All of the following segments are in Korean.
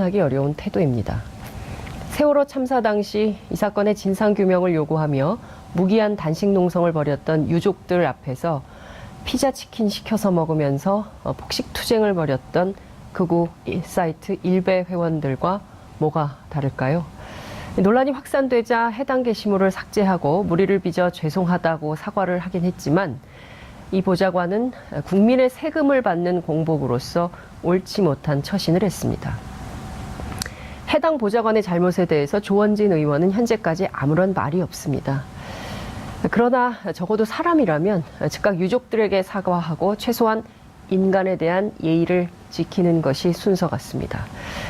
상상하기 어려운 태도입니다. 세월호 참사 당시 이 사건의 진상규명을 요구하며 무기한 단식 농성을 벌였던 유족들 앞에서 피자 치킨 시켜서 먹으면서 폭식 투쟁을 벌였던 극우 사이트 일베 회원들과 뭐가 다를까요? 논란이 확산되자 해당 게시물을 삭제하고 물의를 빚어 죄송하다고 사과를 하긴 했지만 이 보좌관은 국민의 세금을 받는 공복으로서 옳지 못한 처신을 했습니다. 해당 보좌관의 잘못에 대해서 조원진 의원은 현재까지 아무런 말이 없습니다. 그러나 적어도 사람이라면 즉각 유족들에게 사과하고 최소한 인간에 대한 예의를 지키는 것이 순서 같습니다.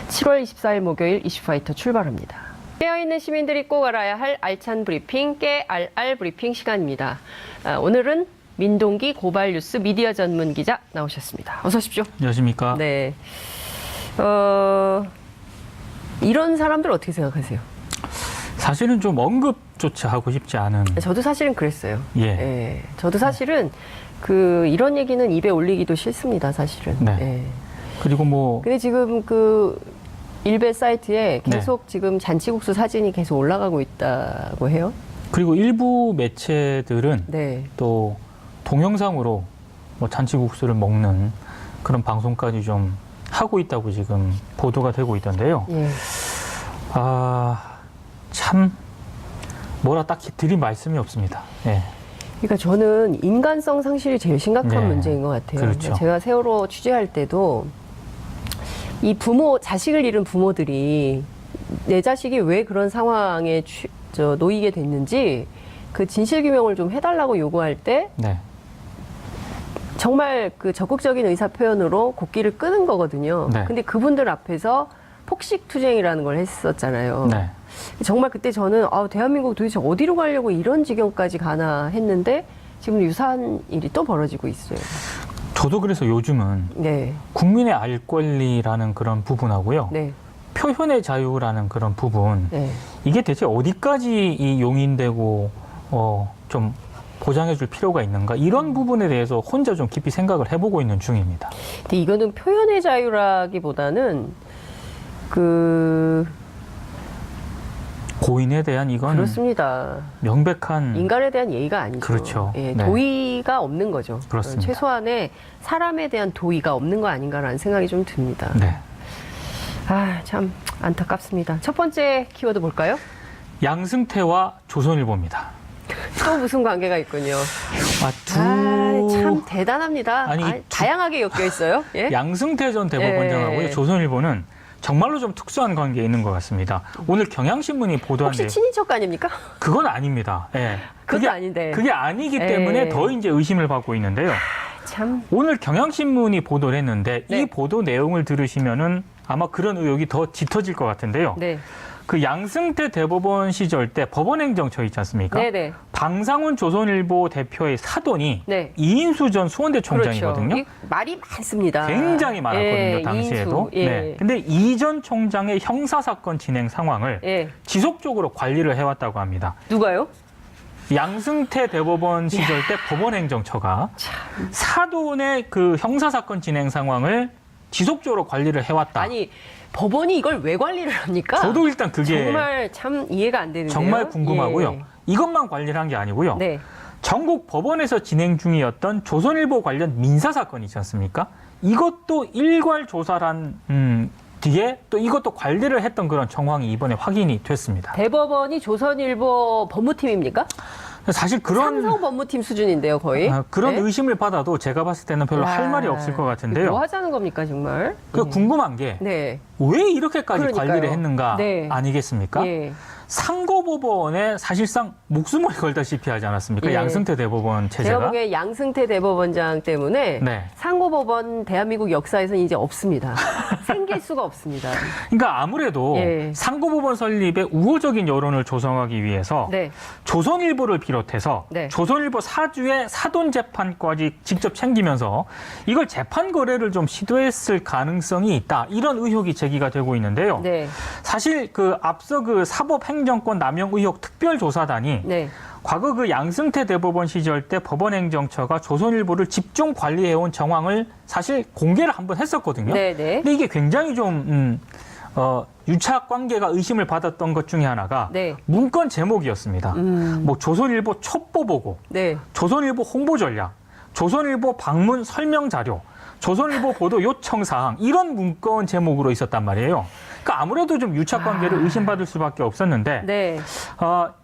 7월 24일 목요일 이슈파이터 출발합니다. 깨어있는 시민들이 꼭 알아야 할 알찬 브리핑, 깨알알 브리핑 시간입니다. 오늘은 민동기 고발뉴스 미디어 전문 기자 나오셨습니다. 어서 오십시오. 안녕하십니까. 네. 이런 사람들 어떻게 생각하세요? 사실은 좀 언급조차 하고 싶지 않은. 저도 사실은 그랬어요. 예. 예. 저도 사실은 이런 얘기는 입에 올리기도 싫습니다, 사실은. 네. 예. 그리고 뭐. 근데 지금 일베 사이트에 계속 지금 잔치국수 사진이 계속 올라가고 있다고 해요. 그리고 일부 매체들은 네. 또 동영상으로 뭐 잔치국수를 먹는 그런 방송까지 좀 하고 있다고 지금 보도가 되고 있던데요. 예. 참 뭐라 딱히 드릴 말씀이 없습니다. 예. 그러니까 저는 인간성 상실이 제일 심각한 네. 문제인 것 같아요. 그렇죠. 제가 세월호 취재할 때도 이 자식을 잃은 부모들이 내 자식이 왜 그런 상황에 놓이게 됐는지 그 진실규명을 좀 해달라고 요구할 때 네. 정말 적극적인 의사 표현으로 곡기를 끄는 거거든요. 네. 근데 그분들 앞에서 폭식투쟁이라는 걸 했었잖아요. 네. 정말 그때 저는 대한민국 도대체 어디로 가려고 이런 지경까지 가나 했는데 지금 유사한 일이 또 벌어지고 있어요. 저도 그래서 요즘은 네. 국민의 알 권리라는 그런 부분하고요. 네. 표현의 자유라는 그런 부분. 네. 이게 대체 어디까지 이 용인되고 좀 보장해 줄 필요가 있는가 이런 부분에 대해서 혼자 좀 깊이 생각을 해보고 있는 중입니다. 근데 이거는 표현의 자유라기보다는 고인에 대한 이건 그렇습니다. 명백한 인간에 대한 예의가 아니죠. 그렇죠. 예, 네. 도의가 없는 거죠. 그렇습니다. 최소한의 사람에 대한 도의가 없는 거 아닌가라는 생각이 좀 듭니다. 네. 참 안타깝습니다. 첫 번째 키워드 볼까요? 양승태와 조선일보입니다. 또 무슨 관계가 있군요. 참 대단합니다. 다양하게 엮여 있어요. 예? 양승태 전 대법원장하고요. 조선일보는 정말로 좀 특수한 관계에 있는 것 같습니다. 오늘 경향신문이 보도한 혹시 친인척 아닙니까? 그건 아닙니다. 예. 그게 아닌데. 그게 아니기 때문에 더 이제 의심을 받고 있는데요. 참. 오늘 경향신문이 보도를 했는데 네. 이 보도 내용을 들으시면은 아마 그런 의혹이 더 짙어질 것 같은데요. 네. 그 양승태 대법원 시절 때 법원행정처 있지 않습니까? 네네. 방상훈 조선일보 대표의 사돈이 네. 이인수 전 수원대 총장이거든요. 그렇죠. 말이 많습니다. 굉장히 많았거든요, 당시에도. 이인수. 예. 네. 근데 이 전 총장의 형사사건 진행 상황을 지속적으로 관리를 해왔다고 합니다. 누가요? 양승태 대법원 시절 때 법원행정처가 사돈의 그 형사사건 진행 상황을 지속적으로 관리를 해왔다. 아니, 법원이 이걸 왜 관리를 합니까? 저도 일단 그게 정말 참 이해가 안 되는데요. 정말 궁금하고요. 예. 이것만 관리를 한 게 아니고요. 네. 전국 법원에서 진행 중이었던 조선일보 관련 민사사건 있지 않습니까? 이것도 일괄 조사란 뒤에 또 이것도 관리를 했던 그런 정황이 이번에 확인이 됐습니다. 대법원이 조선일보 법무팀입니까? 사실 그런 삼성 법무팀 수준인데요, 거의. 그런 네? 의심을 받아도 제가 봤을 때는 별로 할 말이 없을 것 같은데요. 뭐 하자는 겁니까, 정말? 궁금한 게 왜 이렇게까지 그러니까요. 관리를 했는가 네. 아니겠습니까? 예. 상고법원에 사실상 목숨을 걸다시피 하지 않았습니까? 예. 양승태 대법원 제가 체제가. 보기에 양승태 대법원장 때문에 네. 상고법원 대한민국 역사에서는 이제 없습니다. 생길 수가 없습니다. 그러니까 아무래도 상고법원 설립에 우호적인 여론을 조성하기 위해서 조선일보를 비롯해서 조선일보 사주의 사돈 재판까지 직접 챙기면서 이걸 재판 거래를 좀 시도했을 가능성이 있다. 이런 의혹이 제기가 되고 있는데요. 사실 앞서 사법행정권 남용 의혹 특별조사단이 과거 양승태 대법원 시절 때 법원행정처가 조선일보를 집중 관리해온 정황을 사실 공개를 한번 했었거든요. 근데 이게 굉장히 좀 유착 관계가 의심을 받았던 것 중에 하나가 네. 문건 제목이었습니다. 뭐 조선일보 첩보 보고, 네. 조선일보 홍보 전략, 조선일보 방문 설명 자료, 조선일보 보도 요청 사항 이런 문건 제목으로 있었단 말이에요. 그러니까 아무래도 좀 유착 관계를 의심받을 수밖에 없었는데 네.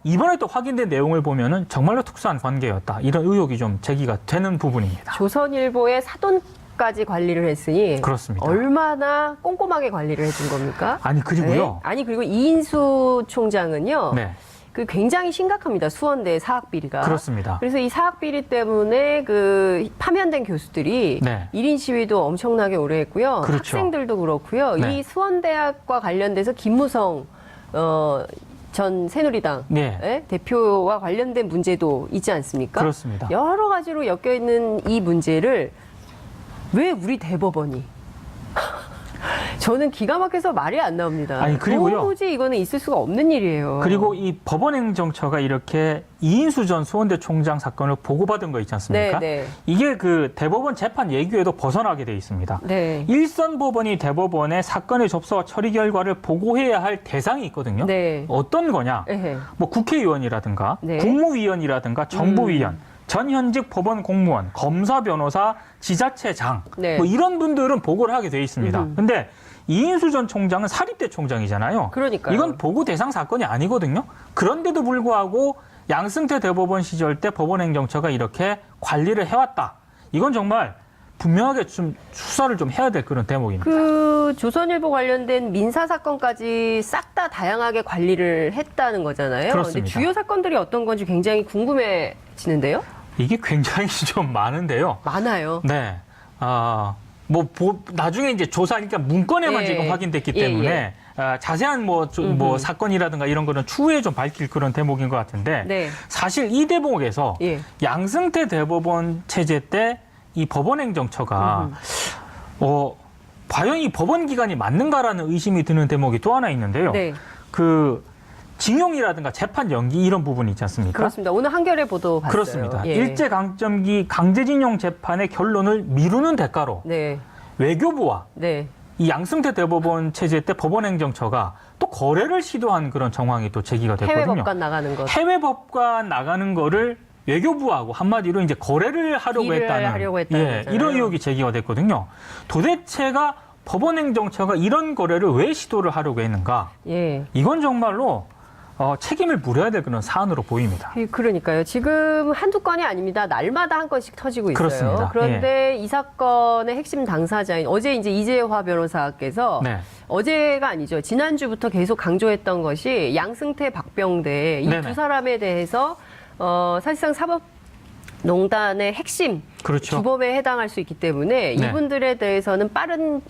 이번에 또 확인된 내용을 보면은 정말로 특수한 관계였다. 이런 의혹이 좀 제기가 되는 부분입니다. 조선일보의 사돈까지 관리를 했으니 그렇습니다. 얼마나 꼼꼼하게 관리를 해준 겁니까? 아니 그리고요. 네? 아니 그리고 이인수 총장은요. 네. 그 굉장히 심각합니다. 수원대 사학 비리가. 그렇습니다. 그래서 이 사학 비리 때문에 그 파면된 교수들이 네. 1인 시위도 엄청나게 오래 했고요. 그렇죠. 학생들도 그렇고요. 네. 이 수원대학과 관련돼서 김무성 전 새누리당 네. 대표와 관련된 문제도 있지 않습니까? 그렇습니다. 여러 가지로 엮여 있는 이 문제를 왜 우리 대법원이 저는 기가 막혀서 말이 안 나옵니다. 아니 그리고요. 도무지 이거는 있을 수가 없는 일이에요. 그리고 이 법원행정처가 이렇게 이인수 전 수원대 총장 사건을 보고받은 거 있지 않습니까? 네, 네. 이게 그 대법원 재판 예규에도 벗어나게 돼 있습니다. 네. 일선 법원이 대법원에 사건의 접수와 처리 결과를 보고해야 할 대상이 있거든요. 네. 어떤 거냐? 에헤. 뭐 국회의원이라든가 네. 국무위원이라든가 정부위원. 전현직 법원 공무원, 검사, 변호사, 지자체장 네. 뭐 이런 분들은 보고를 하게 돼 있습니다. 근데 이인수 전 총장은 사립대 총장이잖아요. 그러니까요. 이건 보고 대상 사건이 아니거든요. 그런데도 불구하고 양승태 대법원 시절 때 법원행정처가 이렇게 관리를 해왔다. 이건 정말 분명하게 좀 수사를 좀 해야 될 그런 대목입니다. 그 조선일보 관련된 민사 사건까지 싹 다 다양하게 관리를 했다는 거잖아요. 그렇습니다. 근데 주요 사건들이 어떤 건지 굉장히 궁금해지는데요. 이게 굉장히 좀 많은데요. 많아요. 네. 나중에 이제 조사하니까 문건에만 예. 지금 확인됐기 때문에 자세한 뭐 사건이라든가 이런 거는 추후에 좀 밝힐 그런 대목인 것 같은데 네. 사실 이 대목에서 예. 양승태 대법원 체제 때 이 법원행정처가 과연 이 법원 기관이 맞는가라는 의심이 드는 대목이 또 하나 있는데요. 네. 그 징용이라든가 재판 연기 이런 부분이 있지 않습니까? 그렇습니다. 오늘 한겨레 보도 봤어요. 그렇습니다. 예. 일제강점기 강제징용 재판의 결론을 미루는 대가로 네. 외교부와 네. 이 양승태 대법원 체제 때 법원행정처가 또 거래를 시도한 그런 정황이 또 제기가 됐거든요. 해외 법관 나가는 거. 해외 법관 나가는 거를 외교부하고 한마디로 이제 거래를 하려고 했다는 이런 의혹이 제기가 됐거든요. 도대체가 법원행정처가 이런 거래를 왜 시도를 하려고 했는가? 예. 이건 정말로 책임을 물어야 될 그런 사안으로 보입니다. 그러니까요. 지금 한두 건이 아닙니다. 날마다 한 건씩 터지고 있어요. 그렇습니다. 그런데 이 사건의 핵심 당사자인 어제 이제 이재화 변호사께서 네. 어제가 아니죠. 지난주부터 계속 강조했던 것이 양승태, 박병대 이 두 사람에 대해서 사실상 사법농단의 핵심 그렇죠. 주범에 해당할 수 있기 때문에 네. 이분들에 대해서는 빠른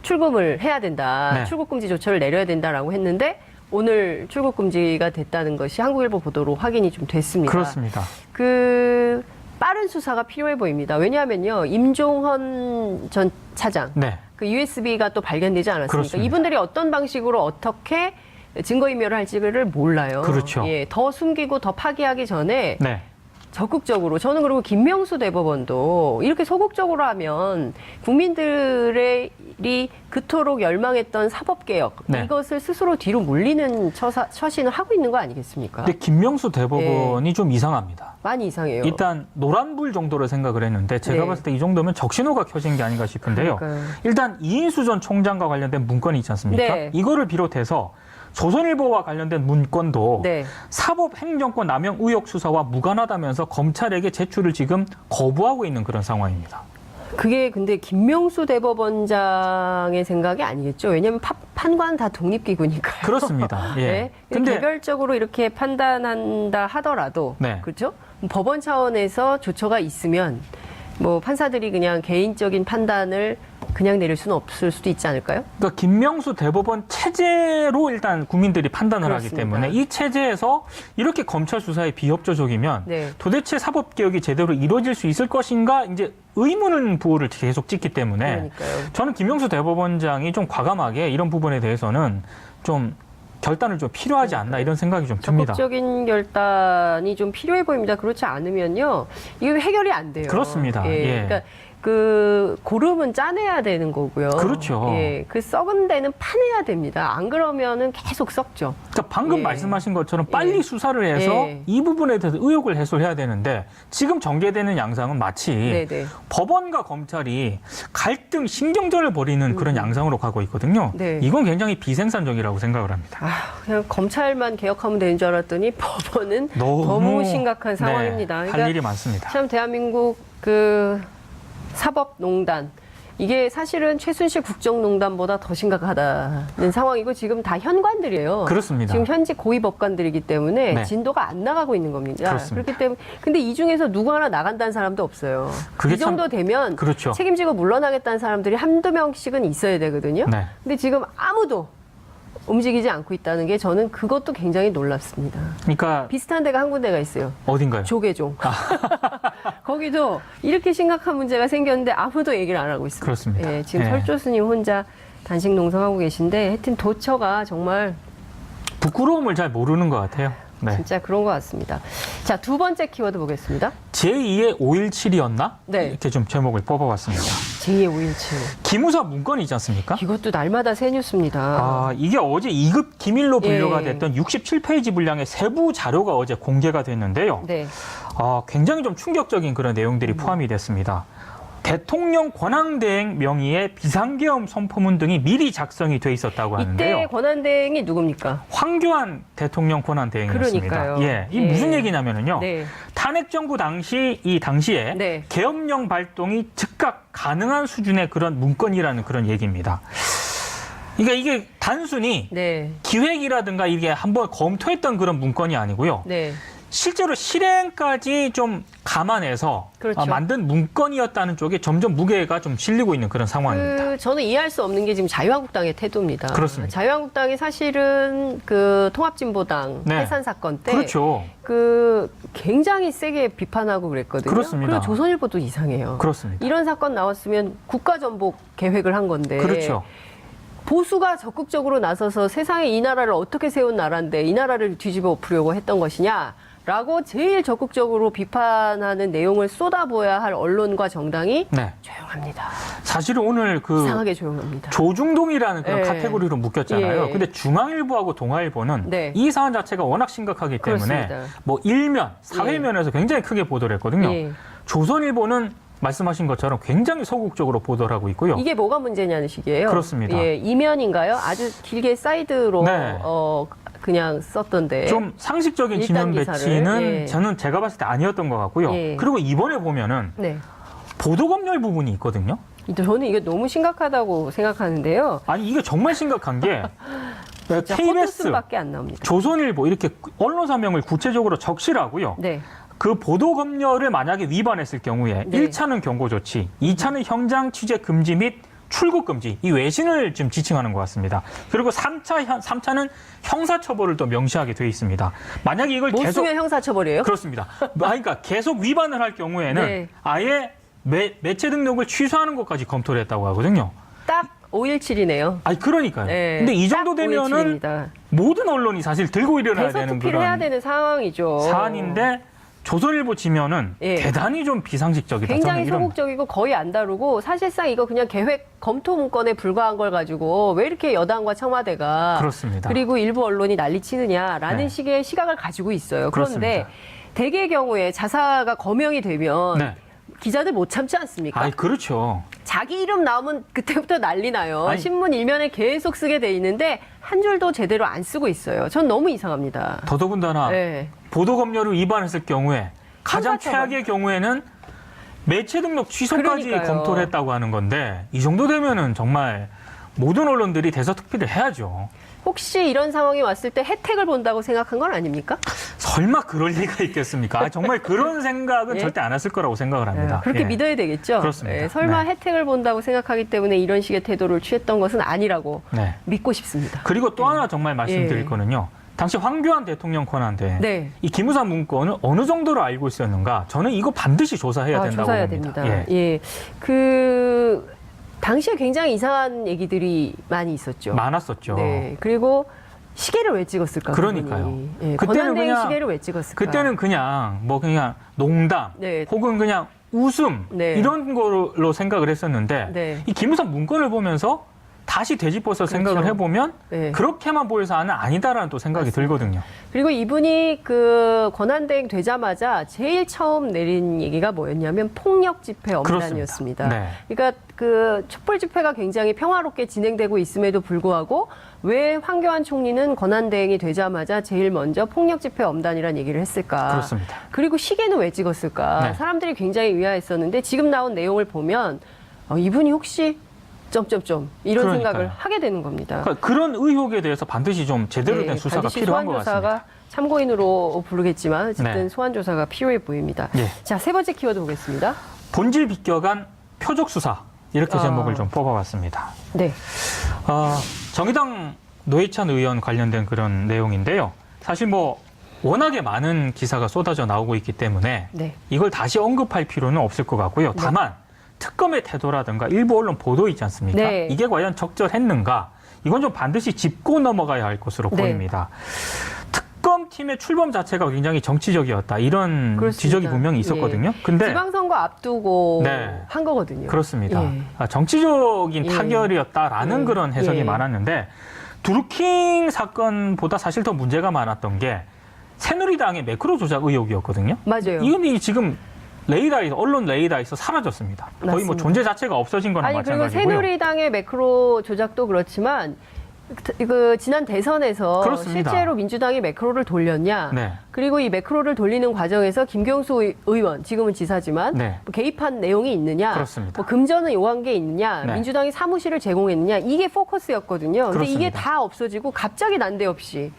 출금을 해야 된다. 네. 출국금지 조처를 내려야 된다라고 했는데 오늘 출국금지가 됐다는 것이 한국일보 보도로 확인이 좀 됐습니다. 그렇습니다. 그 빠른 수사가 필요해 보입니다. 왜냐하면요. 임종헌 전 차장 네. 그 USB가 또 발견되지 않았습니까? 그렇습니다. 이분들이 어떤 방식으로 어떻게 증거인멸을 할지를 몰라요. 그렇죠. 예, 더 숨기고 더 파기하기 전에 네. 적극적으로 저는 그리고 김명수 대법원도 이렇게 소극적으로 하면 국민들이 그토록 열망했던 사법개혁 네. 이것을 스스로 뒤로 물리는 처신을 하고 있는 거 아니겠습니까? 근데 김명수 대법원이 좀 이상합니다. 많이 이상해요. 일단 노란불 정도로 생각을 했는데 제가 봤을 때 이 정도면 적신호가 켜진 게 아닌가 싶은데요. 그러니까요. 일단 이인수 전 총장과 관련된 문건이 있지 않습니까? 네. 이거를 비롯해서 조선일보와 관련된 문건도 네. 사법행정권 남용 의혹 수사와 무관하다면서 검찰에게 제출을 지금 거부하고 있는 그런 상황입니다. 그게 근데 김명수 대법원장의 생각이 아니겠죠. 왜냐하면 판관 다 독립기구니까요. 그렇습니다. 예. 네. 근데 개별적으로 이렇게 판단한다 하더라도 네. 그렇죠. 법원 차원에서 조처가 있으면 뭐 판사들이 그냥 개인적인 판단을 그냥 내릴 수는 없을 수도 있지 않을까요? 그러니까 김명수 대법원 체제로 일단 국민들이 판단을 그렇습니다. 하기 때문에 이 체제에서 이렇게 검찰 수사에 비협조적이면 네. 도대체 사법개혁이 제대로 이루어질 수 있을 것인가 이제 의문은 부호를 계속 찍기 때문에 그러니까요. 저는 김명수 대법원장이 좀 과감하게 이런 부분에 대해서는 좀 결단을 좀 필요하지 않나 이런 생각이 좀 듭니다. 적극적인 결단이 좀 필요해 보입니다. 그렇지 않으면요, 이거 해결이 안 돼요. 그렇습니다. 예. 예. 그러니까 그 고름은 짜내야 되는 거고요. 그렇죠. 예, 그 썩은 데는 파내야 됩니다. 안 그러면은 계속 썩죠. 그러니까 방금 예. 말씀하신 것처럼 빨리 예. 수사를 해서 예. 이 부분에 대해서 의혹을 해소해야 되는데 지금 전개되는 양상은 마치 네네. 법원과 검찰이 갈등, 신경전을 벌이는 그런 양상으로 가고 있거든요. 네. 이건 굉장히 비생산적이라고 생각을 합니다. 그냥 검찰만 개혁하면 되는 줄 알았더니 법원은 너무 심각한 상황입니다. 네, 할 일이 많습니다. 참 대한민국 그 사법농단 이게 사실은 최순실 국정농단보다 더 심각하다는 상황이고 지금 다 현관들이에요. 그렇습니다. 지금 현직 고위 법관들이기 때문에 네. 진도가 안 나가고 있는 겁니다. 그렇습니다. 그렇기 때문에 근데 이 중에서 누구 하나 나간다는 사람도 없어요. 그게 이 정도 되면 그렇죠. 책임지고 물러나겠다는 사람들이 한두 명씩은 있어야 되거든요. 네. 근데 지금 아무도 움직이지 않고 있다는 게 저는 그것도 굉장히 놀랍습니다. 그러니까 비슷한 데가 한 군데가 있어요. 어딘가요? 조계종. 거기도 이렇게 심각한 문제가 생겼는데 아무도 얘기를 안 하고 있습니다. 그렇습니다. 예, 지금 예. 설조스님 혼자 단식 농성하고 계신데 하여튼 도처가 정말 부끄러움을 잘 모르는 것 같아요. 네. 진짜 그런 것 같습니다. 자, 두 번째 키워드 보겠습니다. 제2의 5.17이었나? 네. 이렇게 좀 제목을 뽑아봤습니다. 제2의 5.17. 기무사 문건이 있지 않습니까? 이것도 날마다 새 뉴스입니다. 이게 어제 2급 기밀로 분류가 예. 됐던 67페이지 분량의 세부 자료가 어제 공개가 됐는데요. 네. 굉장히 좀 충격적인 그런 내용들이 포함이 됐습니다. 대통령 권한대행 명의의 비상계엄 선포문 등이 미리 작성이 돼 있었다고 하는데요. 이때 권한대행이 누굽니까? 황교안 대통령 권한대행이었습니다. 그러니까요. 예, 이 무슨 얘기냐면은요. 네. 탄핵 정부 당시에 네. 계엄령 발동이 즉각 가능한 수준의 그런 문건이라는 그런 얘기입니다. 그러니까 이게 단순히 네. 기획이라든가 이게 한번 검토했던 그런 문건이 아니고요. 네. 실제로 실행까지 좀 감안해서 그렇죠. 만든 문건이었다는 쪽에 점점 무게가 좀 실리고 있는 그런 상황입니다. 저는 이해할 수 없는 게 지금 자유한국당의 태도입니다. 그렇습니다. 자유한국당이 사실은 그 통합진보당 네. 해산 사건 때 그렇죠. 그 굉장히 세게 비판하고 그랬거든요. 그렇습니다. 그리고 조선일보도 이상해요. 그렇습니다. 이런 사건 나왔으면 국가전복 계획을 한 건데. 그렇죠. 보수가 적극적으로 나서서 세상에 이 나라를 어떻게 세운 나라인데 이 나라를 뒤집어 엎으려고 했던 것이냐라고 제일 적극적으로 비판하는 내용을 쏟아부어야 할 언론과 정당이 네. 조용합니다. 사실은 오늘 그 이상하게 조용합니다. 조중동이라는 그런 예. 카테고리로 묶였잖아요. 예. 근데 중앙일보하고 동아일보는 네. 이 사안 자체가 워낙 심각하기 때문에 그렇습니다. 뭐 일면, 사회면에서 굉장히 크게 보도를 했거든요. 예. 조선일보는 말씀하신 것처럼 굉장히 소극적으로 보도를 하고 있고요. 이게 뭐가 문제냐는 식이에요. 그렇습니다. 예, 이면인가요? 아주 길게 사이드로 네. 그냥 썼던데. 좀 상식적인 일단 지면 기사를. 배치는 예. 저는 제가 봤을 때 아니었던 것 같고요. 예. 그리고 이번에 보면은 네. 보도검열 부분이 있거든요. 저는 이게 너무 심각하다고 생각하는데요. 아니 이게 정말 심각한 게 진짜 KBS, 헛웃음밖에 안 나옵니다. 조선일보 이렇게 언론사명을 구체적으로 적시하고요. 네. 그 보도검열을 만약에 위반했을 경우에 네. 1차는 경고 조치, 2차는 현장 취재 금지 및 출국 금지, 이 외신을 지금 지칭하는 것 같습니다. 그리고 3차는 형사처벌을 또 명시하게 돼 있습니다. 만약에 이걸 못 계속 쓰면 형사처벌이에요? 그렇습니다. 그러니까 계속 위반을 할 경우에는 네. 아예 매체 등록을 취소하는 것까지 검토를 했다고 하거든요. 딱 5.17이네요. 아니 그러니까요. 네, 근데 이 딱 정도 되면은 5.17입니다. 모든 언론이 사실 들고 일어나야 되는 대서특필을 해야 그런 되는 상황이죠. 사안인데 조선일보 지면은 예. 대단히 좀 비상식적이다. 굉장히 저는 이런- 소극적이고 거의 안 다루고 사실상 이거 그냥 계획 검토 문건에 불과한 걸 가지고 왜 이렇게 여당과 청와대가 그렇습니다. 그리고 일부 언론이 난리치느냐라는 네. 식의 시각을 가지고 있어요. 그런데 그렇습니다. 대개의 경우에 자사가 거명이 되면 네. 기자들 못 참지 않습니까? 아이 그렇죠. 자기 이름 나오면 그때부터 난리 나요. 아니. 신문 일면에 계속 쓰게 돼 있는데 한 줄도 제대로 안 쓰고 있어요. 전 너무 이상합니다. 더더군다나 네. 보도검열을 위반했을 경우에 가장 형사처벌. 최악의 경우에는 매체 등록 취소까지 그러니까요. 검토를 했다고 하는 건데 이 정도 되면은 정말 모든 언론들이 대서특필을 해야죠. 혹시 이런 상황이 왔을 때 혜택을 본다고 생각한 건 아닙니까? 설마 그럴 리가 있겠습니까? 정말 그런 생각은 예? 절대 안 했을 거라고 생각을 합니다. 그렇게 예. 믿어야 되겠죠. 그렇습니다. 설마 네. 혜택을 본다고 생각하기 때문에 이런 식의 태도를 취했던 것은 아니라고 네. 믿고 싶습니다. 그리고 또 하나 정말 말씀드릴 예. 거는요. 당시 황교안 대통령 권한대 네. 이 기무사 문건을 어느 정도로 알고 있었는가? 저는 이거 반드시 조사해야 된다고 조사해야 봅니다. 됩니다. 예. 그 당시에 굉장히 이상한 얘기들이 많이 있었죠. 많았었죠. 네. 그리고 시계를 왜 찍었을까? 그러니까요. 그분이. 예, 그때는 권한대행 그냥- 시계를 왜 찍었을까? 그때는 그냥 농담 네. 혹은 그냥 웃음 이런 걸로 생각을 했었는데 이 김우성 문건을 보면서 다시 되짚어서 생각을 해보면 그렇게만 보일 사안은 아니다라는 또 생각이 들거든요. 그리고 이분이 그 권한대행 되자마자 제일 처음 내린 얘기가 뭐였냐면 폭력 집회 엄단이었습니다. 그러니까 그 촛불 집회가 굉장히 평화롭게 진행되고 있음에도 불구하고 왜 황교안 총리는 권한대행이 되자마자 제일 먼저 폭력 집회 엄단이라는 얘기를 했을까? 그렇습니다. 그리고 시계는 왜 찍었을까? 사람들이 굉장히 의아했었는데 지금 나온 내용을 보면 이분이 혹시 이런 생각을 하게 되는 겁니다. 그러니까 그런 의혹에 대해서 반드시 좀 제대로 된 수사가 필요한 것 같습니다. 소환조사가 참고인으로 부르겠지만 어쨌든 소환조사가 필요해 보입니다. 자, 세 번째 키워드 보겠습니다. 본질 비껴간 표적 수사 이렇게 제목을 좀 뽑아봤습니다. 정의당 노회찬 의원 관련된 그런 내용인데요. 사실 뭐 워낙에 많은 기사가 쏟아져 나오고 있기 때문에 이걸 다시 언급할 필요는 없을 것 같고요. 다만 특검의 태도라든가 일부 언론 보도 있지 않습니까? 이게 과연 적절했는가? 이건 좀 반드시 짚고 넘어가야 할 것으로 보입니다. 특검팀의 출범 자체가 굉장히 정치적이었다. 이런 지적이 분명히 있었거든요. 근데 지방선거 앞두고 한 거거든요. 그렇습니다. 정치적인 타결이었다라는 그런 해석이 많았는데 두루킹 사건보다 사실 더 문제가 많았던 게 새누리당의 매크로 조작 의혹이었거든요. 맞아요. 이건 지금 레이더에서 언론 레이더에서 사라졌습니다. 거의 뭐 존재 자체가 없어진 거나 마찬가지고요. 그리고 새누리당의 매크로 조작도 그렇지만 그 지난 대선에서 실제로 민주당이 매크로를 돌렸냐? 그리고 이 매크로를 돌리는 과정에서 김경수 의원, 지금은 지사지만 뭐 개입한 내용이 있느냐? 뭐 금전을 요한 게 있느냐? 민주당이 사무실을 제공했느냐? 이게 포커스였거든요. 근데 이게 다 없어지고 갑자기 난데없이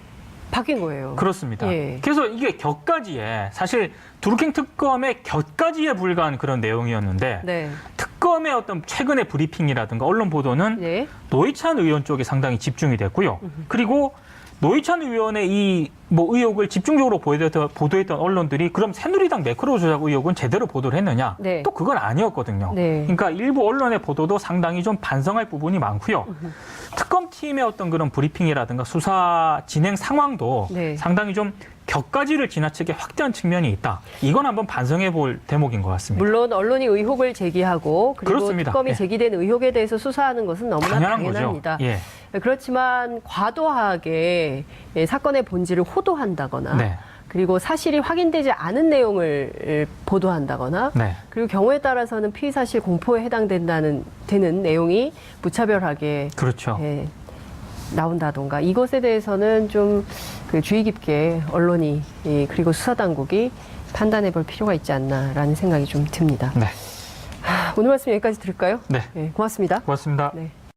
바뀐 거예요. 그렇습니다. 그래서 이게 격가지에 사실 두루킹 특검의 격가지에 불과한 그런 내용이었는데 특검의 어떤 최근의 브리핑이라든가 언론 보도는 노회찬 의원 쪽에 상당히 집중이 됐고요. 그리고 노회찬 의원의 이 뭐 의혹을 집중적으로 보도했던 언론들이 그럼 새누리당 매크로 조작 의혹은 제대로 보도를 했느냐? 또 그건 아니었거든요. 그러니까 일부 언론의 보도도 상당히 좀 반성할 부분이 많고요. 특검팀의 어떤 그런 브리핑이라든가 수사 진행 상황도 상당히 좀 격가지를 지나치게 확대한 측면이 있다. 이건 한번 반성해 볼 대목인 것 같습니다. 물론 언론이 의혹을 제기하고 그리고 특검이 제기된 의혹에 대해서 수사하는 것은 너무나 당연합니다. 그렇지만 과도하게 사건의 본질을 호도한다거나 그리고 사실이 확인되지 않은 내용을 보도한다거나 그리고 경우에 따라서는 피의 사실 공포에 해당되는 내용이 무차별하게 나온다던가 이것에 대해서는 좀 그 주의 깊게 언론이 그리고 수사당국이 판단해 볼 필요가 있지 않나라는 생각이 좀 듭니다. 오늘 말씀 여기까지 들을까요? 고맙습니다. 고맙습니다.